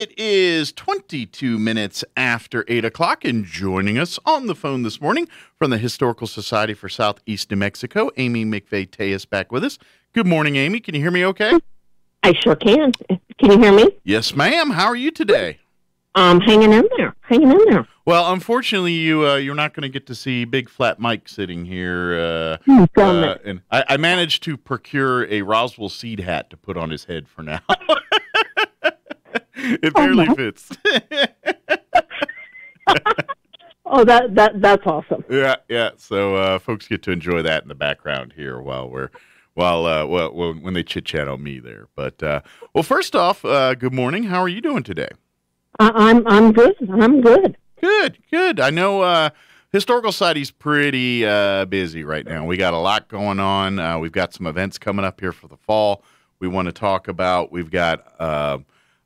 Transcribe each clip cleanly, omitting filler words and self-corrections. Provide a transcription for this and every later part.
It is 22 minutes after 8 o'clock, and joining us on the phone this morning from the Historical Society for Southeast New Mexico, Amy McVay-Tellez back with us. Good morning, Amy. Can you hear me okay? I sure can. Can you hear me? Yes, ma'am. How are you today? Hanging in there. Well, unfortunately, you're not going to get to see Big Flat Mike sitting here. And I managed to procure a Roswell seed hat to put on his head for now. It barely fits. Oh, that's awesome. Yeah. So folks get to enjoy that in the background here when they chit chat on me there. But well, first off, good morning. How are you doing today? I'm good. Good. I know Historical Society's pretty busy right now. We got a lot going on. We've got some events coming up here for the fall. We want to talk about. We've got.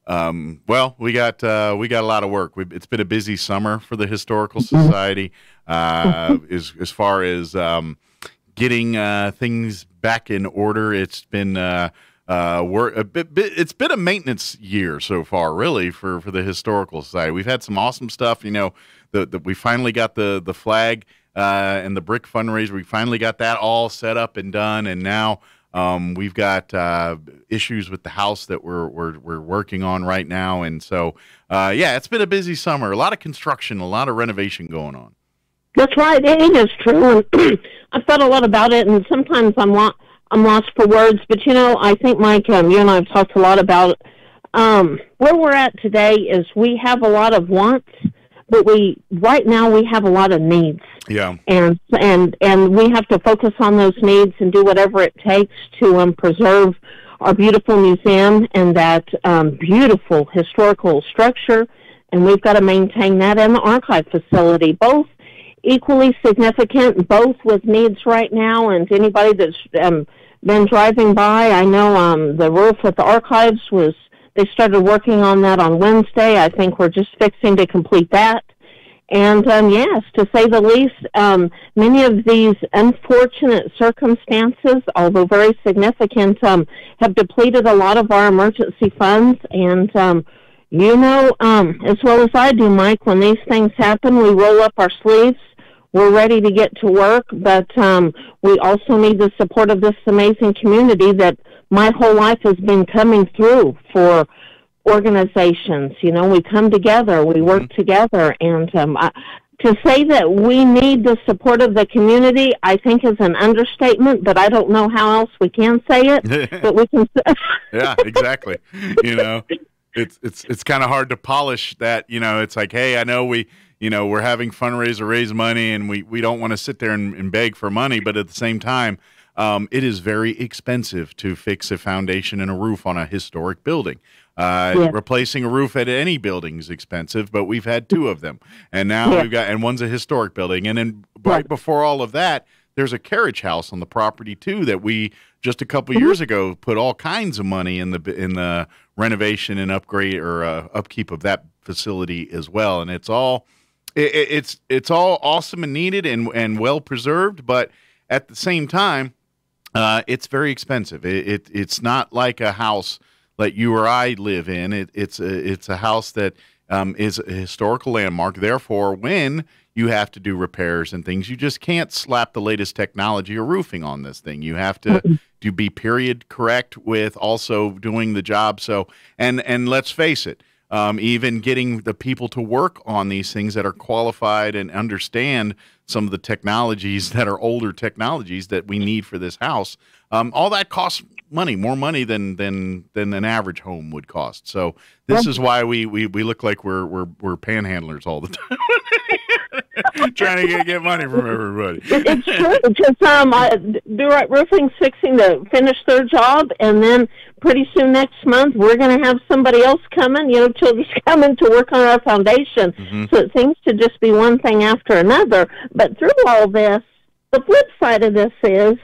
We got a lot of work. It's been a busy summer for the Historical Society, as far as getting things back in order. It's been it's been a maintenance year so far, really, for the Historical Society. We've had some awesome stuff. You know, we finally got the flag and the brick fundraiser. We finally got that all set up and done, and now. We've got issues with the house that we're working on right now, and so it's been a busy summer. A lot of construction, a lot of renovation going on. That's right. It is true. And I've thought a lot about it, and sometimes I'm lost for words. But I think Mike, you and I have talked a lot about where we're at today. Is we have a lot of wants, but right now we have a lot of needs. Yeah, and we have to focus on those needs and do whatever it takes to preserve our beautiful museum and that beautiful historical structure, and we've got to maintain that and the archive facility, both equally significant, both with needs right now. And anybody that's been driving by, I know the roof at the archives they started working on that on Wednesday. I think we're just fixing to complete that. And, yes, to say the least, many of these unfortunate circumstances, although very significant, have depleted a lot of our emergency funds. And, as well as I do, Mike, when these things happen, we roll up our sleeves. We're ready to get to work, but we also need the support of this amazing community that my whole life has been coming through for organizations. We come together, we work together, and to say that we need the support of the community, I think is an understatement, but I don't know how else we can say it. But we can say yeah, exactly. It's kind of hard to polish that. It's like, hey, I know we're having fundraiser, raise money, and we don't want to sit there and beg for money, but at the same time, it is very expensive to fix a foundation and a roof on a historic building. Replacing a roof at any building is expensive, but we've had two of them, and now and one's a historic building. And then right before all of that, there's a carriage house on the property too that we just a couple years ago put all kinds of money in the renovation and upgrade or upkeep of that facility as well. And it's all awesome and needed and well preserved, but at the same time, it's very expensive. It's not like a house like you or I live in. It's a house that is a historical landmark. Therefore, when you have to do repairs and things, you just can't slap the latest technology or roofing on this thing. You have to be period correct with also doing the job. So, and let's face it, even getting the people to work on these things that are qualified and understand some of the technologies that are older technologies that we need for this house, all that costs money, more money than an average home would cost. So this is why we look like we're panhandlers all the time, trying to get money from everybody. It's true, because Do Right Roofing's fixing to finish their job, and then pretty soon next month we're going to have somebody else coming, children's coming to work on our foundation. So it seems to just be one thing after another. But through all this, the flip side of this is,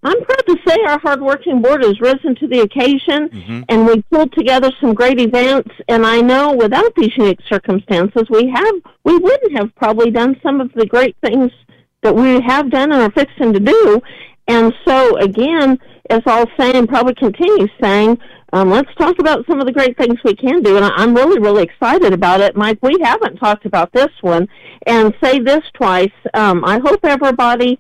I'm proud to say our hardworking board has risen to the occasion, and we pulled together some great events. And I know without these unique circumstances, we wouldn't have probably done some of the great things that we have done and are fixing to do. And so, again, is all saying, probably continues saying, let's talk about some of the great things we can do. And I'm really, really excited about it. Mike, we haven't talked about this one. And say this twice. I hope everybody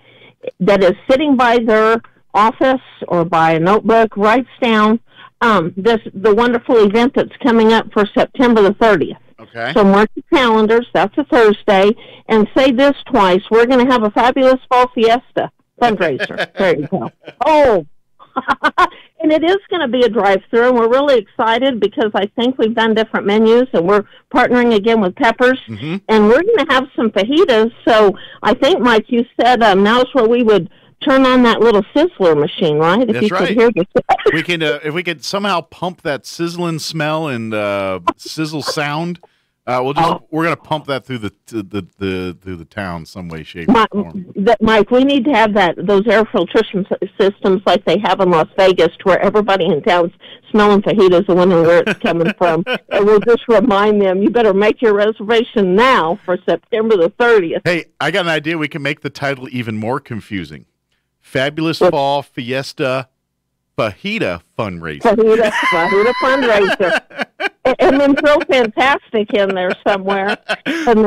that is sitting by their office or by a notebook writes down the wonderful event that's coming up for September the 30th. Okay. So mark your calendars. That's a Thursday. And say this twice. We're going to have a fabulous fall fiesta fundraiser. There you go. Oh, and it is going to be a drive-through, and we're really excited because I think we've done different menus, and we're partnering again with Peppers, and we're going to have some fajitas. So I think, Mike, you said now's where we would turn on that little sizzler machine, right? That's right. We can, if we could somehow pump that sizzling smell and sizzle sound, we're going to pump that through the town some way, shape, or form. Mike, we need to have those air filtration systems like they have in Las Vegas, to where everybody in town's smelling fajitas and wondering where it's coming from. And we'll just remind them, you better make your reservation now for September the 30th. Hey, I got an idea. We can make the title even more confusing. Fabulous Fall Fiesta Fajita Fundraiser. Fajita Fundraiser. And then throw Fantastic in there somewhere, and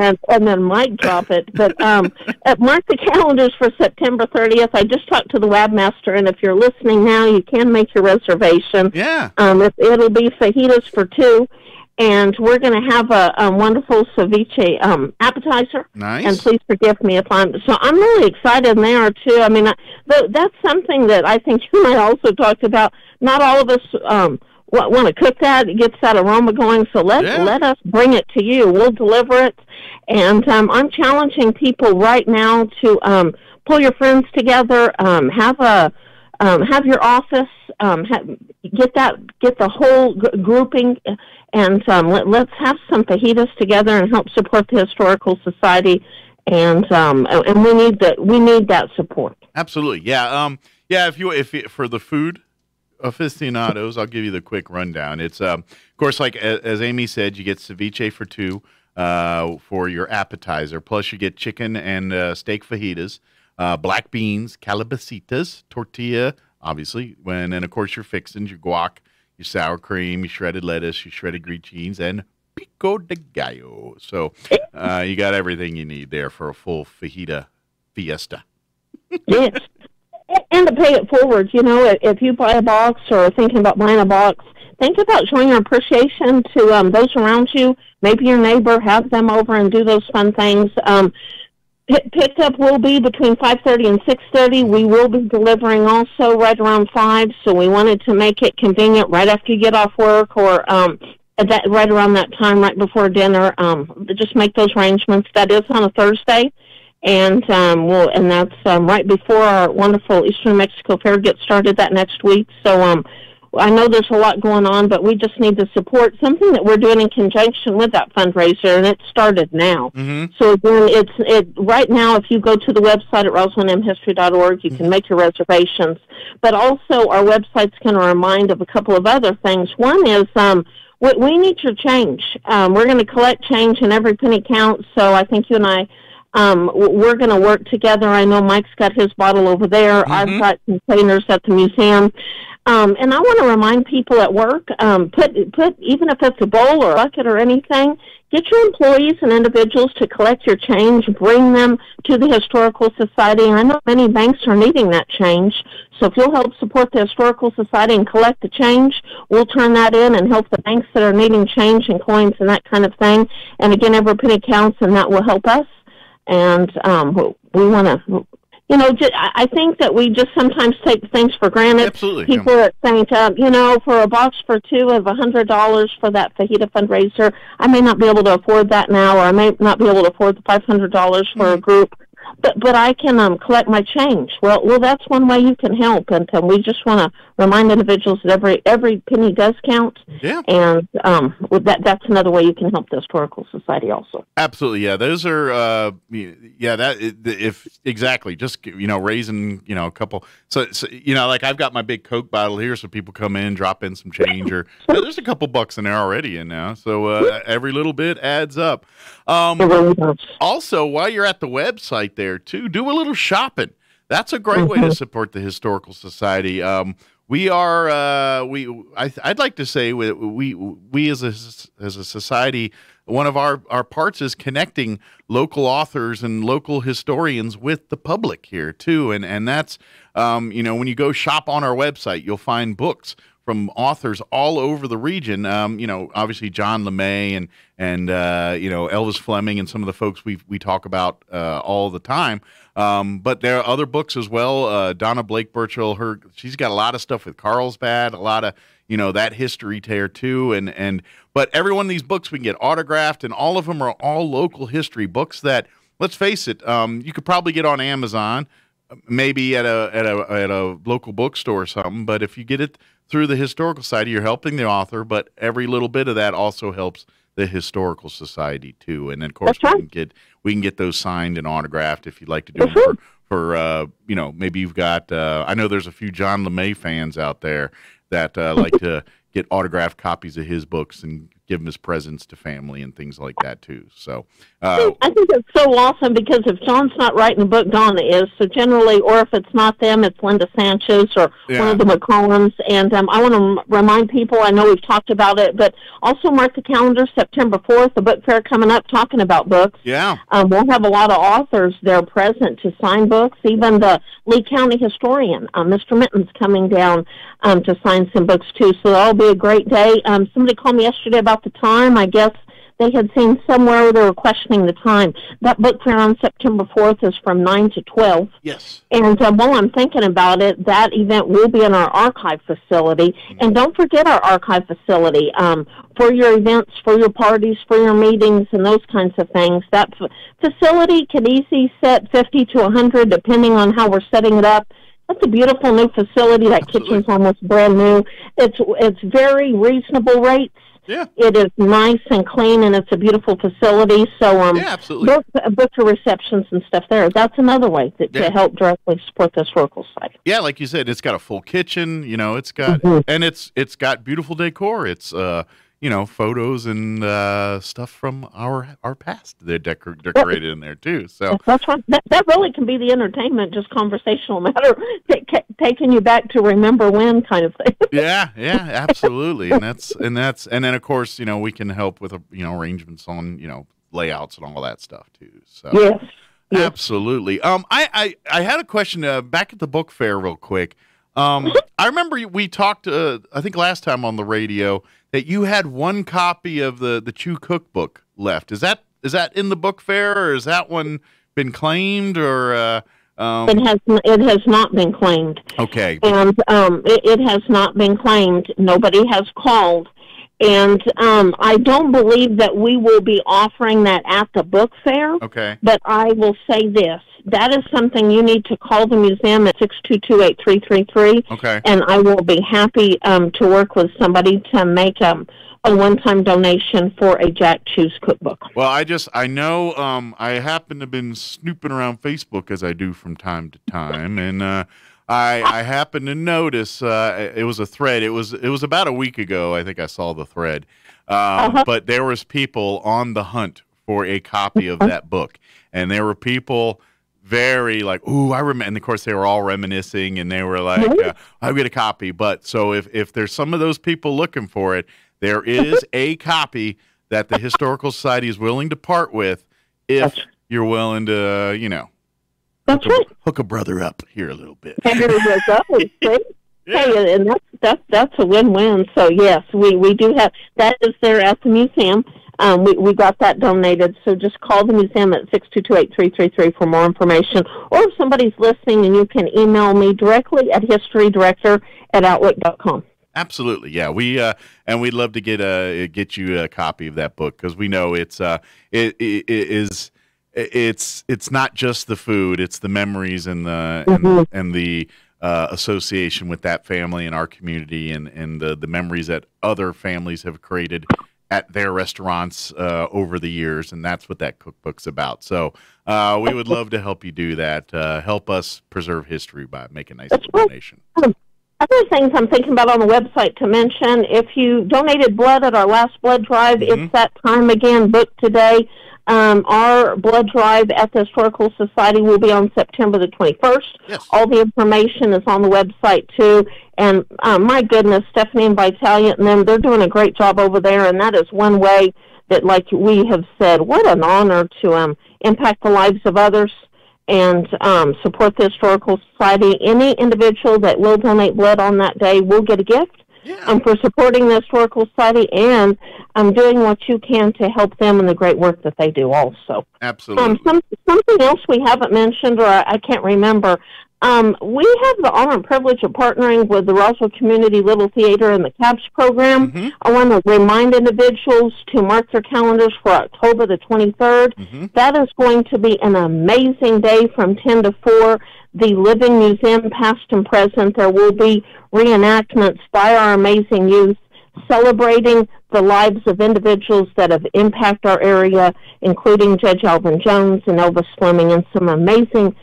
then Mike drop it. But mark the calendars for September 30th. I just talked to the webmaster, and if you're listening now, you can make your reservation. Yeah. It'll be fajitas for two, and we're going to have a wonderful ceviche appetizer. Nice. And please forgive me if I'm really excited, and they are too. I mean, that's something that I think you and I also talked about. Not all of us want to cook that. It gets that aroma going, so let us bring it to you. We'll deliver it. And I'm challenging people right now to pull your friends together, have your office, get the whole grouping, and let's have some fajitas together and help support the Historical Society. And we need that support. Absolutely, yeah. If for the food aficionados, I'll give you the quick rundown. It's of course, like as Amy said, you get ceviche for two for your appetizer, plus you get chicken and steak fajitas, black beans, calabacitas, tortilla, obviously, and of course your fixings, your guac, your sour cream, your shredded lettuce, your shredded green cheese, and pico de gallo. So you got everything you need there for a full fajita fiesta. Yes. And to pay it forward, if you buy a box or are thinking about buying a box, think about showing your appreciation to those around you. Maybe your neighbor, have them over and do those fun things. Pickup will be between 5:30 and 6:30. We will be delivering also right around 5, so we wanted to make it convenient right after you get off work or right around that time, right before dinner. Just make those arrangements. That is on a Thursday. And that's right before our wonderful Eastern Mexico Fair gets started that next week. So I know there's a lot going on, but we just need the support. Something that we're doing in conjunction with that fundraiser, and it started now. Mm-hmm. So again, it's right now. If you go to the website at RosalindMHistory.org, you can make your reservations. But also, our website's going to remind of a couple of other things. One is we need your change. We're going to collect change, and every penny counts. So I think you and I. We're going to work together. I know Mike's got his bottle over there. Mm-hmm. I've got containers at the museum. And I want to remind people at work, put even if it's a bowl or a bucket or anything, get your employees and individuals to collect your change, bring them to the Historical Society. And I know many banks are needing that change. So if you'll help support the Historical Society and collect the change, we'll turn that in and help the banks that are needing change and coins and that kind of thing. And again, every penny counts, and that will help us. And we want to, I think that we just sometimes take things for granted. Absolutely. People are saying, for a box for two of $100 for that fajita fundraiser, I may not be able to afford that now, or I may not be able to afford the $500 for a group. But I can collect my change. Well, that's one way you can help, and we just want to remind individuals that every penny does count. Yeah. And that's another way you can help the Historical Society also. Absolutely, yeah. Those are exactly just raising a couple. So like I've got my big Coke bottle here, so people come in, drop in some change, or there's a couple bucks in there already in now. So every little bit adds up. Also, while you're at the website there too, do a little shopping. That's a great way to support the Historical Society. We are I'd like to say we as a society, one of our parts is connecting local authors and local historians with the public here too, and that's when you go shop on our website, you'll find books from authors all over the region. Obviously John LeMay and Elvis Fleming and some of the folks we talk about all the time. But there are other books as well. Donna Blake Burchell, she's got a lot of stuff with Carlsbad, a lot of that history there too. But every one of these books we can get autographed, and all of them are all local history books that, let's face it, you could probably get on Amazon, maybe at a local bookstore or something. But if you get it through the Historical Society, you're helping the author, but every little bit of that also helps the Historical Society too. And then, of course, we can get those signed and autographed if you'd like to do them for maybe you've got I know there's a few John LeMay fans out there that like to get autographed copies of his books and give him as presents to family and things like that too. So I think it's so awesome, because if John's not writing a book, Donna is. So generally, or if it's not them, it's Linda Sanchez or one of the McCollums. And I want to remind people, I know we've talked about it, but also mark the calendar, September 4th, the book fair coming up, talking about books. Yeah. We'll have a lot of authors there present to sign books. Even the Lee County historian, Mr. Minton's coming down to sign some books too. So that'll be a great day. Somebody called me yesterday about the time. I guess they had seen somewhere where they were questioning the time. That book fair on September 4th is from 9 to 12. Yes. And while I'm thinking about it, that event will be in our archive facility. And don't forget our archive facility for your events, for your parties, for your meetings, and those kinds of things. That facility can easily set 50 to 100, depending on how we're setting it up. That's a beautiful new facility. That kitchen's almost brand new. It's very reasonable rates. Yeah. It is nice and clean, and it's a beautiful facility. So, absolutely. Book for receptions and stuff there. That's another way to help directly support the Historical Society. Yeah, like you said, it's got a full kitchen. It's got and it's got beautiful decor. It's photos and stuff from our past. They're decorated in there too. So that's right. That really can be the entertainment, just conversational matter, taking you back to remember when kind of thing. Yeah, absolutely. And then of course we can help with arrangements on layouts and all that stuff too. So yes. Absolutely. I had a question back at the book fair real quick. I remember we talked I think last time on the radio that you had one copy of the Chew Cookbook left. Is that in the book fair, or has that one been claimed, or it has not been claimed. Okay. And it has not been claimed. Nobody has called. And I don't believe that we will be offering that at the book fair. Okay. But I will say this. That is something you need to call the museum at 622-8333. Okay. And I will be happy to work with somebody to make a one-time donation for a Jack Chew's cookbook. Well, I know I happen to have been snooping around Facebook, as I do from time to time, and I happened to notice it was a thread. It was about a week ago, I think I saw the thread. But there was people on the hunt for a copy of that book, and there were people very like, ooh, I remember. And of course, they were all reminiscing, and they were like, I'll get a copy. But so if there's some of those people looking for it, there is a copy that the Historical Society is willing to part with if you're willing to, hook a brother up here a little bit. Hey, and that's a win-win. So yes, we do have that is there at the museum. We got that donated, so just call the museum at 622-8333 for more information. Or if somebody's listening, and you can email me directly at historydirector@outlook.com. Absolutely, yeah. And we'd love to get you a copy of that book, because we know it's not just the food; it's the memories and the association with that family and our community, and the memories that other families have created at their restaurants over the years, and that's what that cookbook's about. So we would love to help you do that. Help us preserve history by making a nice little donation. Other things I'm thinking about on the website to mention, if you donated blood at our last blood drive, it's that time again, book today. Our blood drive at the Historical Society will be on September the 21st. Yes. All the information is on the website, too. And my goodness, Stephanie and Vitalia and them, they're doing a great job over there. And that is one way that, like we have said, what an honor to impact the lives of others and support the Historical Society. Any individual that will donate blood on that day will get a gift. Yeah. For supporting the Historical Society and doing what you can to help them in the great work that they do also. Absolutely. Something else we haven't mentioned, or I can't remember, we have the honor and privilege of partnering with the Roswell Community Little Theater and the CAPS program. Mm-hmm. I want to remind individuals to mark their calendars for October the 23rd. Mm-hmm. That is going to be an amazing day from 10 to 4. The Living Museum, past and present. There will be reenactments by our amazing youth celebrating the lives of individuals that have impacted our area, including Judge Alvin Jones and Elvis Fleming, and some amazing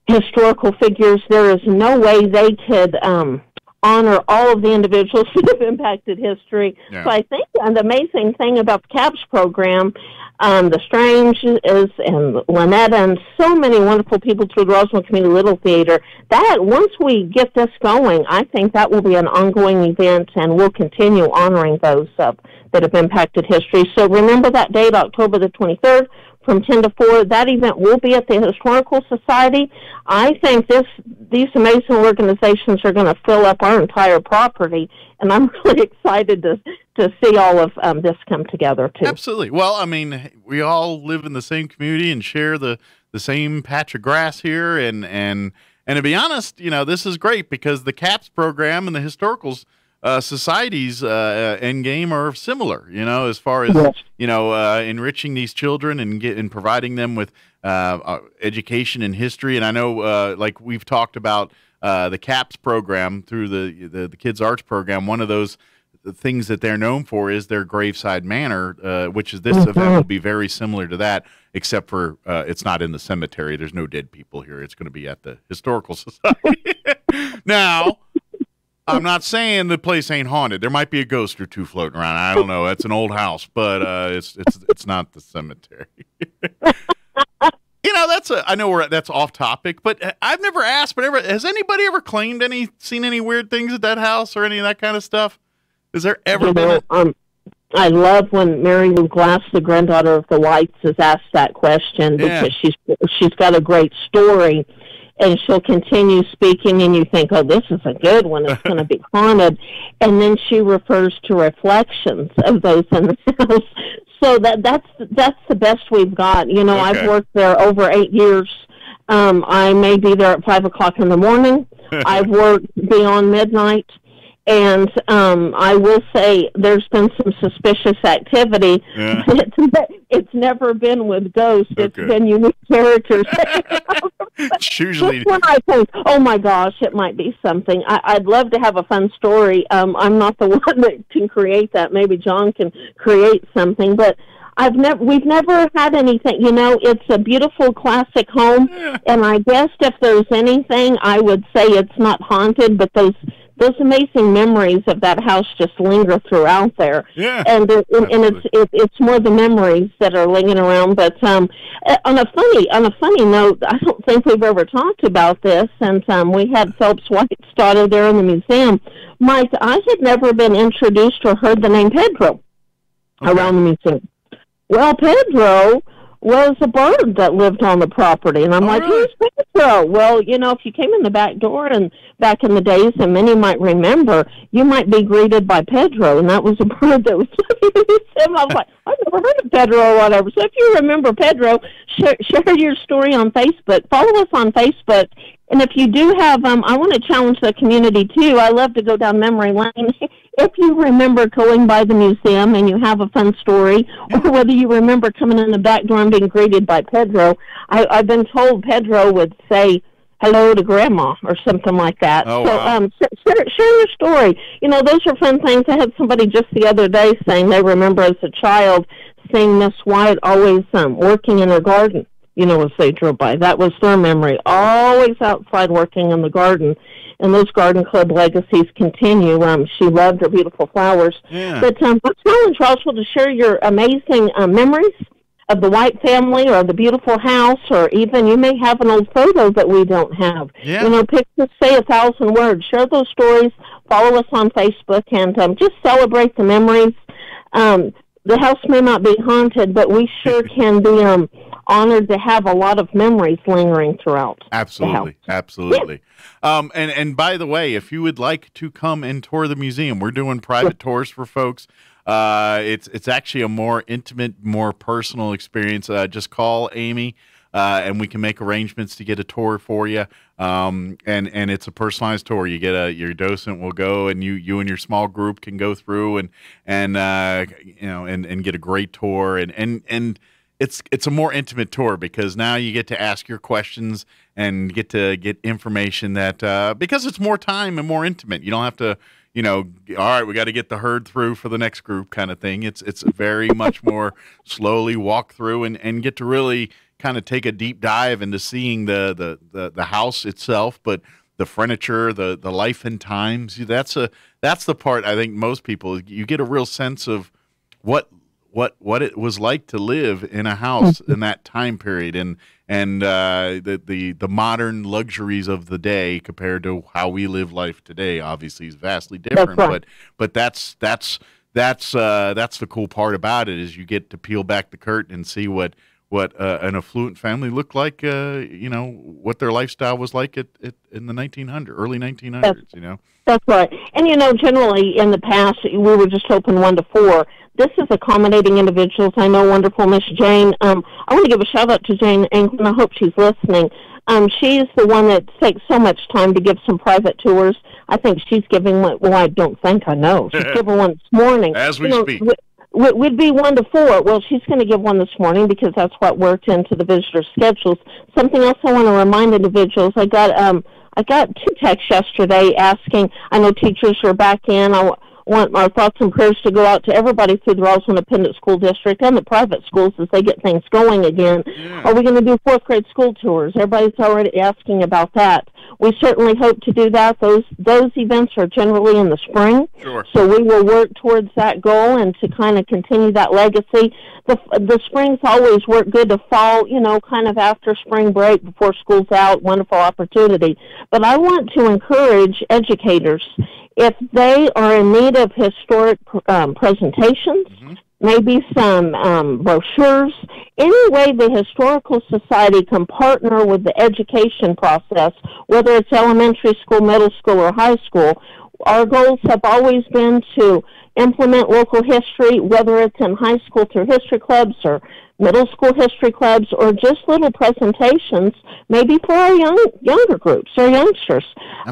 historical figures. There is no way they could honor all of the individuals that have impacted history. Yeah. So I think the amazing thing about the CAPS program, the Stranges and Lynetta and so many wonderful people through the Roswell Community Little Theater, that once we get this going, I think that will be an ongoing event, and we'll continue honoring those that have impacted history. So remember that date, October the 23rd, from 10 to 4. That event will be at the Historical Society. I think these amazing organizations are going to fill up our entire property, and I'm really excited to see all of this come together, too. Absolutely. Well, I mean, we all live in the same community and share the same patch of grass here, and to be honest, this is great because the CAPS program and the Historical Society's end game are similar, as far as, yes. Enriching these children and providing them with education and history. And I know, like we've talked about the CAPS program through the Kids Arts program, one of those things that they're known for is their Graveside Manor, which is this event will be very similar to that, except for it's not in the cemetery. There's no dead people here. It's going to be at the Historical Society. Now, I'm not saying the place ain't haunted. There might be a ghost or two floating around. I don't know. It's an old house, but it's not the cemetery. I know that's off topic, but I've never asked. But has anybody ever claimed seen any weird things at that house or any of that kind of stuff? Has there ever been? I love when Mary Lou Glass, the granddaughter of the Whites, is asked that question because she's got a great story. And she'll continue speaking, and you think, oh, this is a good one. It's going to be haunted. And then she refers to reflections of those in the house. So that's the best we've got. Okay. I've worked there over 8 years. I may be there at 5 o'clock in the morning. I've worked beyond midnight. And I will say there's been some suspicious activity. Yeah. It's never been with ghosts. Okay. It's been unique characters. It's usually when I think, oh my gosh, it might be something. I'd love to have a fun story. I'm not the one that can create that. Maybe John can create something, but we've never had anything. It's a beautiful classic home, and I guess if there's anything, I would say it's not haunted, but those amazing memories of that house just linger throughout there. Yeah, and it's more the memories that are lingering around. But on a funny note, I don't think we've ever talked about this. And we had Phelps White's daughter there in the museum. Mike, I had never been introduced or heard the name Pedro around the museum. Well, Pedro was a bird that lived on the property. And I'm like, really? Who's Pedro? Well, if you came in the back door and back in the days, and many might remember, you might be greeted by Pedro, and that was a bird that was him. I was like, I've never heard of Pedro or whatever. So if you remember Pedro, share your story on Facebook. Follow us on Facebook. And if you do have, I want to challenge the community, too. I love to go down memory lane. If you remember going by the museum and you have a fun story, or whether you remember coming in the back door and being greeted by Pedro, I've been told Pedro would say hello to Grandma or something like that. Oh, so wow. Share your story. Those are fun things. I had somebody just the other day saying they remember as a child seeing Miss White always working in her garden. As they drove by. That was their memory. Always outside working in the garden. And those garden club legacies continue. She loved her beautiful flowers. Yeah. But I challenge Roswell to share your amazing memories of the White family or the beautiful house, or even you may have an old photo that we don't have. Yeah. You know, pictures say 1,000 words. Share those stories. Follow us on Facebook, and just celebrate the memories. The house may not be haunted, but we sure can be honored to have a lot of memories lingering throughout. Absolutely, absolutely. And by the way, if you would like to come and tour the museum, we're doing private tours for folks. It's actually a more intimate, more personal experience. Just call Amy, and we can make arrangements to get a tour for you. And it's a personalized tour. You get your docent will go, and you and your small group can go through and get a great tour. And it's a more intimate tour because now you get to ask your questions and get to get information that because it's more time and more intimate. You don't have to, all right, we got to get the herd through for the next group kind of thing. It's very much more slowly walk through and get to really kind of take a deep dive into seeing the house itself, but the furniture, the life and times. That's the part I think most people, you get a real sense of what it was like to live in a house in that time period, and the modern luxuries of the day compared to how we live life today. Obviously, is vastly different. That's right. But that's the cool part about it is you get to peel back the curtain and see what an affluent family looked like. What their lifestyle was like in the early 1900s. That's right. And, generally in the past, we were just open 1 to 4. This is accommodating individuals. I know wonderful Miss Jane. I want to give a shout-out to Jane Anglin. I hope she's listening. She's the one that takes so much time to give some private tours. I think she's giving one. Well, I don't think I know. She's giving one this morning. As we speak. We'd be 1 to 4. Well, she's going to give one this morning because that's what worked into the visitor schedules. Something else I want to remind individuals, I got 2 texts yesterday asking, I know teachers are back in, I want our thoughts and prayers to go out to everybody through the Roswell Independent School District and the private schools as they get things going again. Yeah. Are we going to do 4th grade school tours? Everybody's already asking about that. We certainly hope to do that. Those events are generally in the spring. Sure. So we will work towards that goal and to kind of continue that legacy. The springs always work good to fall, kind of after spring break, before school's out, wonderful opportunity. But I want to encourage educators, if they are in need of historic presentations, maybe some brochures, any way the Historical Society can partner with the education process, whether it's elementary school, middle school, or high school. Our goals have always been to implement local history, whether it's in high school through history clubs or middle school history clubs, or just little presentations, maybe for our younger groups, our youngsters.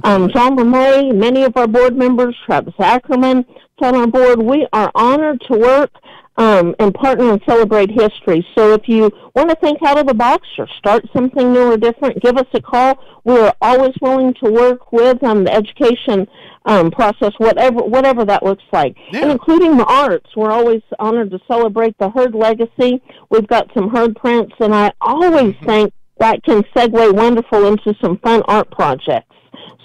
John LeMay, many of our board members, Travis Ackerman, on our board, we are honored to work and partner and celebrate history. So if you want to think out of the box or start something new or different, give us a call. We are always willing to work with the education process, whatever that looks like, and including the arts. We're always honored to celebrate the Herd legacy. We've got some Herd prints, and I always think that can segue wonderful into some fun art projects.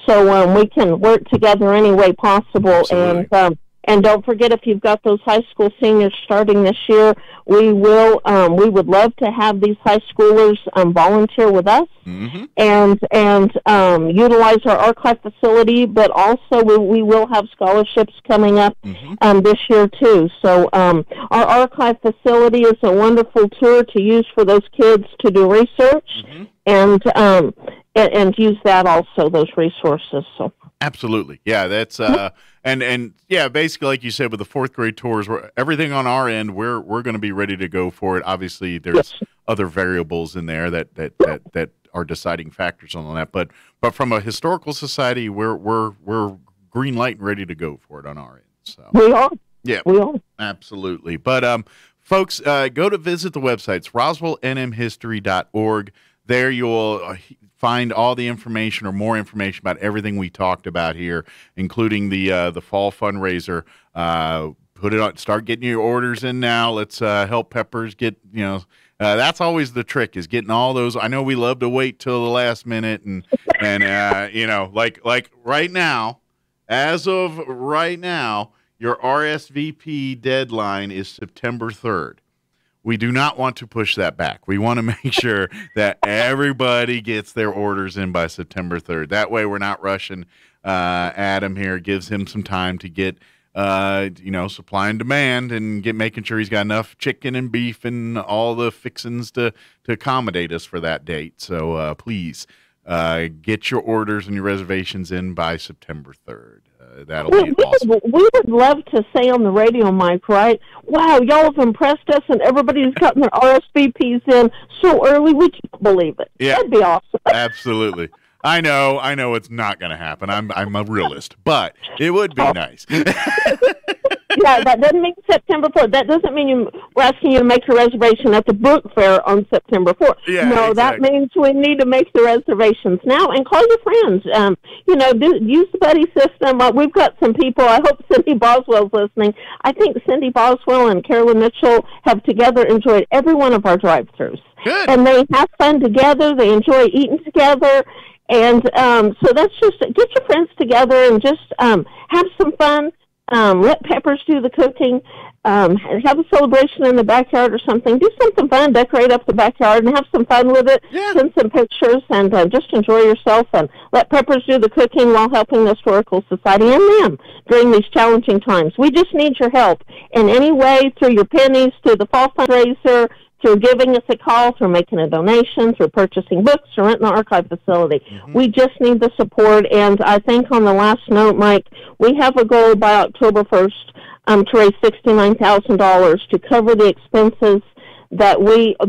So we can work together any way possible. Absolutely. And don't forget, if you've got those high school seniors starting this year, we would love to have these high schoolers volunteer with us and utilize our archive facility. But also, we will have scholarships coming up this year too. So our archive facility is a wonderful tour to use for those kids to do research and use that also, those resources. So. Absolutely. Yeah, that's and yeah, basically like you said with the 4th grade tours, everything on our end, we're going to be ready to go for it. Obviously, there's other variables in there that are deciding factors on that, but from a historical society, we're green light and ready to go for it on our end. So we are. Yeah. We are. Absolutely. But folks, go to visit the websites roswellnmhistory.org. There you'll find all the information or more information about everything we talked about here, including the fall fundraiser. Put it on. Start getting your orders in now. Let's help Peppers get. That's always the trick, is getting all those. I know we love to wait till the last minute, and like right now, as of right now, your RSVP deadline is September 3rd. we do not want to push that back. We want to make sure that everybody gets their orders in by September 3rd. That way we're not rushing. Adam here gives him some time to get, supply and demand and making sure he's got enough chicken and beef and all the fixings to accommodate us for that date. So please get your orders and your reservations in by September 3rd. That'll be awesome. We would love to say on the radio, Mike, right? Wow, y'all have impressed us, and everybody's gotten their RSVPs in so early, we can't believe it. Yeah, that'd be awesome. Absolutely. I know it's not going to happen. I'm a realist, but it would be nice. Yeah, that doesn't mean September 4th. That doesn't mean we're asking you to make your reservation at the Brook Fair on September 4th. Yeah, no, exactly. That means we need to make the reservations now and call your friends. Use the buddy system. We've got some people. I hope Cindy Boswell's listening. I think Cindy Boswell and Carolyn Mitchell have together enjoyed every one of our drive-thrus. Good. And they have fun together. They enjoy eating together. And so that's just, get your friends together and just have some fun. Let Peppers do the cooking. Have a celebration in the backyard or something. Do something fun. Decorate up the backyard and have some fun with it. Yeah. Send some pictures and just enjoy yourself. And let Peppers do the cooking while helping the Historical Society and them during these challenging times. We just need your help in any way, through your pennies, through the fall fundraiser, through giving us a call, through making a donation, through purchasing books, or renting the archive facility. Mm-hmm. We just need the support. And I think on the last note, Mike, we have a goal by October 1st to raise $69,000 to cover the expenses that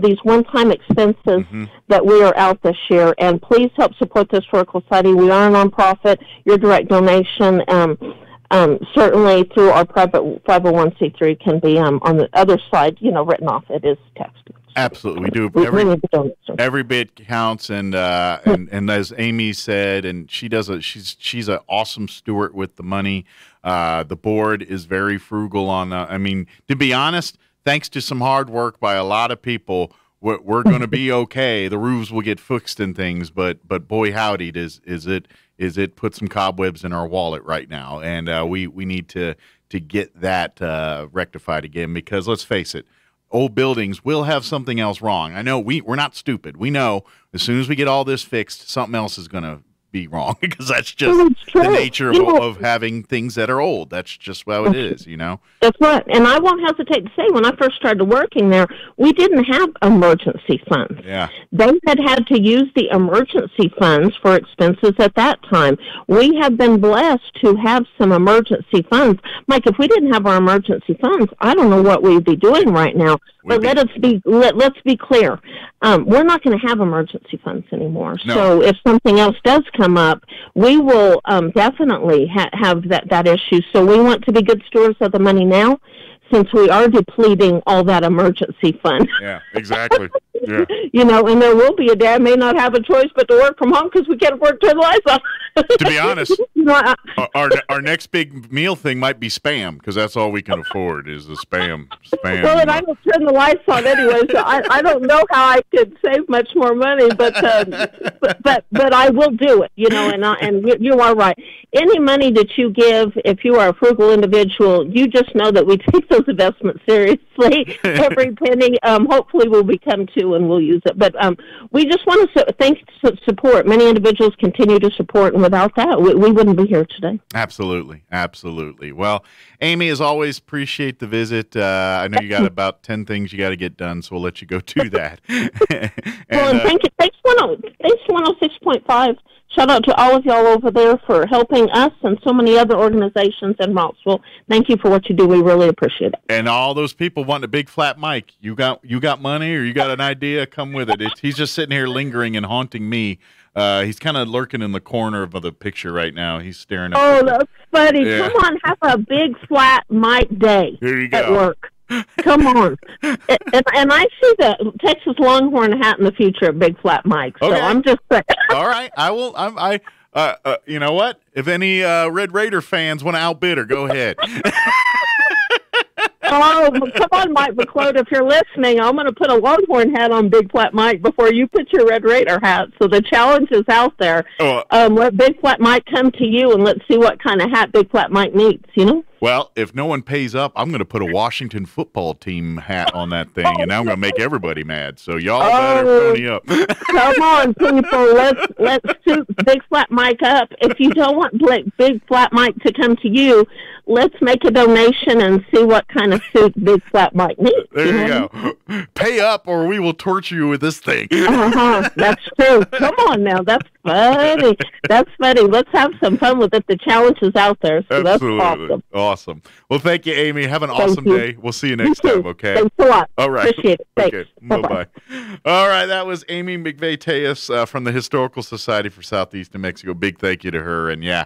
these one-time expenses mm-hmm. that we are out this year. And please help support the Historical Society. We are a nonprofit. Your direct donation, certainly through our private 501c3 can be on the other side, written off. It is taxed. Absolutely, we do. Every bit counts, and as Amy said, and she's an awesome steward with the money. The board is very frugal on. To be honest, thanks to some hard work by a lot of people, we're going to be okay. The roofs will get fixed and things, but boy howdy, is it put some cobwebs in our wallet right now, and we need to get that rectified again, because let's face it, old buildings will have something else wrong. I know we're not stupid. We know as soon as we get all this fixed, something else is going to be wrong, because that's just the nature of having things that are old. That's just how it is, That's right. And I won't hesitate to say, when I first started working there, we didn't have emergency funds. Yeah. They had to use the emergency funds for expenses at that time. We have been blessed to have some emergency funds. Mike, if we didn't have our emergency funds, I don't know what we'd be doing right now. But let's be clear. We're not going to have emergency funds anymore. No. So if something else does come up, we will definitely have that issue. So we want to be good stewards of the money now, since we are depleting all that emergency fund. Yeah, exactly. Yeah. And there will be a day I may not have a choice but to work from home because we can't afford to turn the lights on. To be honest, our next big meal thing might be Spam, because that's all we can afford is the Spam. Well, and I will turn the lights on anyway, so I don't know how I could save much more money, but I will do it. And you are right. Any money that you give, if you are a frugal individual, you just know that we take those investments seriously. Every penny, hopefully, will become two, and we'll use it. But we just want to thank support. Many individuals continue to support, and without that, we wouldn't be here today. Absolutely. Well, Amy, as always, appreciate the visit. I know you got about 10 things you got to get done, so we'll let you go do that. And thank you. Thanks to 106.5. Shout out to all of y'all over there for helping us and so many other organizations in Rossville. Thank you for what you do. We really appreciate it. And all those people wanting a big flat mic. You got money, or you got an idea? Come with it. He's just sitting here lingering and haunting me. He's kind of lurking in the corner of the picture right now. He's staring at Oh, that's funny. Yeah. Come on, have a big flat mic day Here you go. At work. Come on. And I see the Texas Longhorn hat in the future at Big Flat Mike. So okay. I'm just saying. All right. I will. You know what? If any Red Raider fans want to outbid her, go ahead. Oh, come on, Mike McClode. If you're listening, I'm going to put a Longhorn hat on Big Flat Mike before you put your Red Raider hat. So the challenge is out there. Let Big Flat Mike come to you, and let's see what kind of hat Big Flat Mike needs, Well, if no one pays up, I'm going to put a Washington football team hat on that thing, and now I'm going to make everybody mad. So y'all better pony up. Come on, people. Let's suit Big Flat Mike up. If you don't want Big Flat Mike to come to you, let's make a donation and see what kind of suit Big Flat Mike needs. There you go. Pay up, or we will torture you with this thing. That's true. Come on now. That's funny. That's funny. Let's have some fun with it. The challenge is out there, so Absolutely. That's awesome. Awesome. Well, thank you, Amy. Have an awesome day. We'll see you next time, okay? Thanks a lot. All right. Appreciate it. Thanks. Okay. Bye-bye. All right. That was Amy McVay-Tellez from the Historical Society for Southeast New Mexico. Big thank you to her. And, yeah,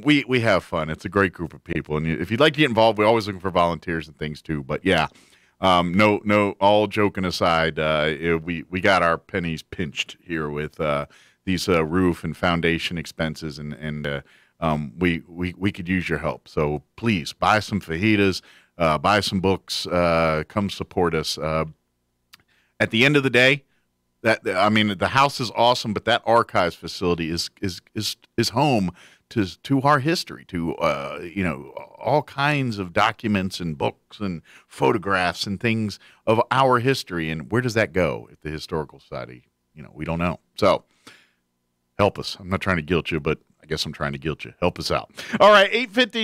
we have fun. It's a great group of people. And if you'd like to get involved, we're always looking for volunteers and things, too. But, yeah, no, all joking aside, we got our pennies pinched here with these roof and foundation expenses, and we could use your help. So please buy some fajitas, buy some books, come support us. At the end of the day, the house is awesome, but that archives facility is home to our history, to all kinds of documents and books and photographs and things of our history. And where does that go if the Historical Society? We don't know. So help us. I'm not trying to guilt you, but I guess I'm trying to guilt you. Help us out. All right, 8:50.